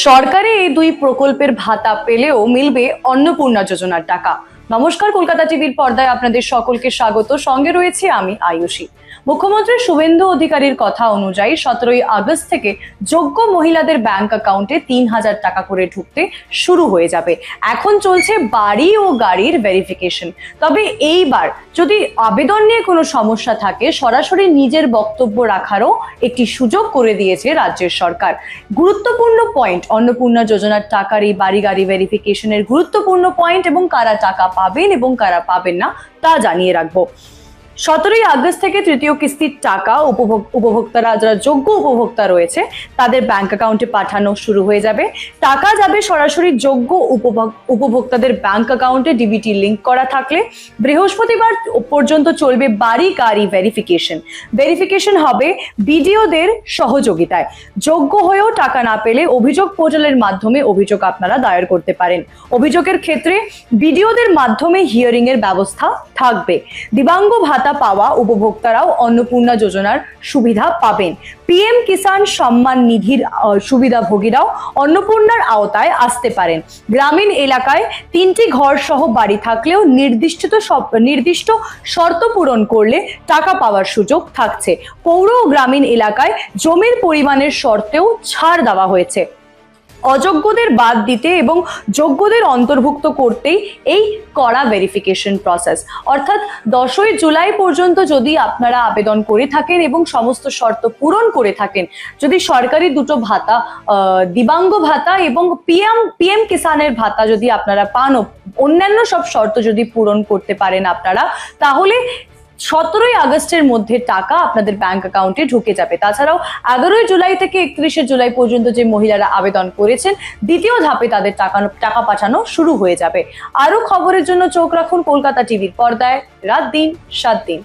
সরকারি এই দুই প্রকল্পের ভাতা পেলেও মিলবে অন্নপূর্ণা যোজনার টাকা। নমস্কার, কলকাতা টিভির পর্দায় আপনাদের সকলকে স্বাগত। সঙ্গে রয়েছে আমি আয়ুষী। মুখ্যমন্ত্রী শুভেন্দু অধিকারীর কথা অনুযায়ী 17ই আগস্ট থেকে যোগ্য মহিলাদের ব্যাংক অ্যাকাউন্টে 3,000 টাকা করে ঢুকতে শুরু হয়ে যাবে। এখন চলছে বাড়ি ও গাড়ির ভেরিফিকেশন। তবে এইবার যদি আবেদন নিয়ে কোনো সমস্যা থাকে, সরাসরি নিজের বক্তব্য রাখারও একটি সুযোগ করে দিয়েছে রাজ্যের সরকার। গুরুত্বপূর্ণ পয়েন্ট, অন্নপূর্ণা যোজনার টাকার এই বাড়ি গাড়ি ভেরিফিকেশনের গুরুত্বপূর্ণ পয়েন্ট এবং কারা টাকা পাবেন এবং কারা পাবেন না তা জানিয়ে রাখবো। 17ই আগস্ট থেকে তৃতীয় কিস্তির টাকা উপভোক্তারা, যারা যোগ্য উপভোক্তা রয়েছে তাদের ব্যাংক অ্যাকাউন্টে পাঠানো শুরু হয়ে যাবে। টাকা যাবে সরাসরি যোগ্য উপভোক্তাদের ব্যাংক অ্যাকাউন্টে। ডিবিটি লিংক করা থাকলে বৃহস্পতিবার পর্যন্ত চলবে বাড়ি গাড়ি ভেরিফিকেশন হবে বিডিওদের সহযোগিতায়। যোগ্য হয়েও টাকা না পেলে অভিযোগ পোর্টালের মাধ্যমে অভিযোগ আপনারা দায়ের করতে পারেন। অভিযোগের ক্ষেত্রে বিডিওদের মাধ্যমে হিয়ারিং এর ব্যবস্থা থাকবে। দিব্যাঙ্গ ভাতা পাওয়া উপভোক্তারাও অন্নপূর্ণা যোজনার সুবিধা পাবেন। পিএম কিষাণ সম্মান নিধির সুবিধাভোগীরাও অন্নপূর্ণার আওতায় আসতে পারেন। গ্রামীণ এলাকায় 3টি ঘর সহ বাড়ি থাকলেও নির্দিষ্ট শর্ত পূরণ করলে টাকা পাওয়ার সুযোগ থাকছে। পৌর ও গ্রামীণ এলাকায় জমির পরিমাণের শর্তেও ছাড় দেওয়া হয়েছে। অযোগ্যদের বাদ দিতে এবং যোগ্যদের অন্তর্ভুক্ত করতেই এই কড়া ভেরিফিকেশন প্রসেস। অর্থাৎ 10ই জুলাই পর্যন্ত যদি আপনারা আবেদন করে থাকেন এবং সমস্ত শর্ত পূরণ করে থাকেন, যদি সরকারি দুটো ভাতা, দিব্যাঙ্গ ভাতা এবং পিএম কিষাণের ভাতা যদি আপনারা পান, অন্যান্য সব শর্ত যদি পূরণ করতে পারেন আপনারা, তাহলে 17ই আগস্টের মধ্যে টাকা আপনাদের ব্যাংক অ্যাকাউন্টে ঢুকে যাবে। তাছাড়াও 11ই জুলাই থেকে 31শে জুলাই পর্যন্ত যে মহিলারা আবেদন করেছেন, দ্বিতীয় ধাপে তাদের টাকা পাঠানো শুরু হয়ে যাবে। আরো খবরের জন্য চোখ রাখুন কলকাতা টিভির পর্দায়, রাত দিন 7 দিন।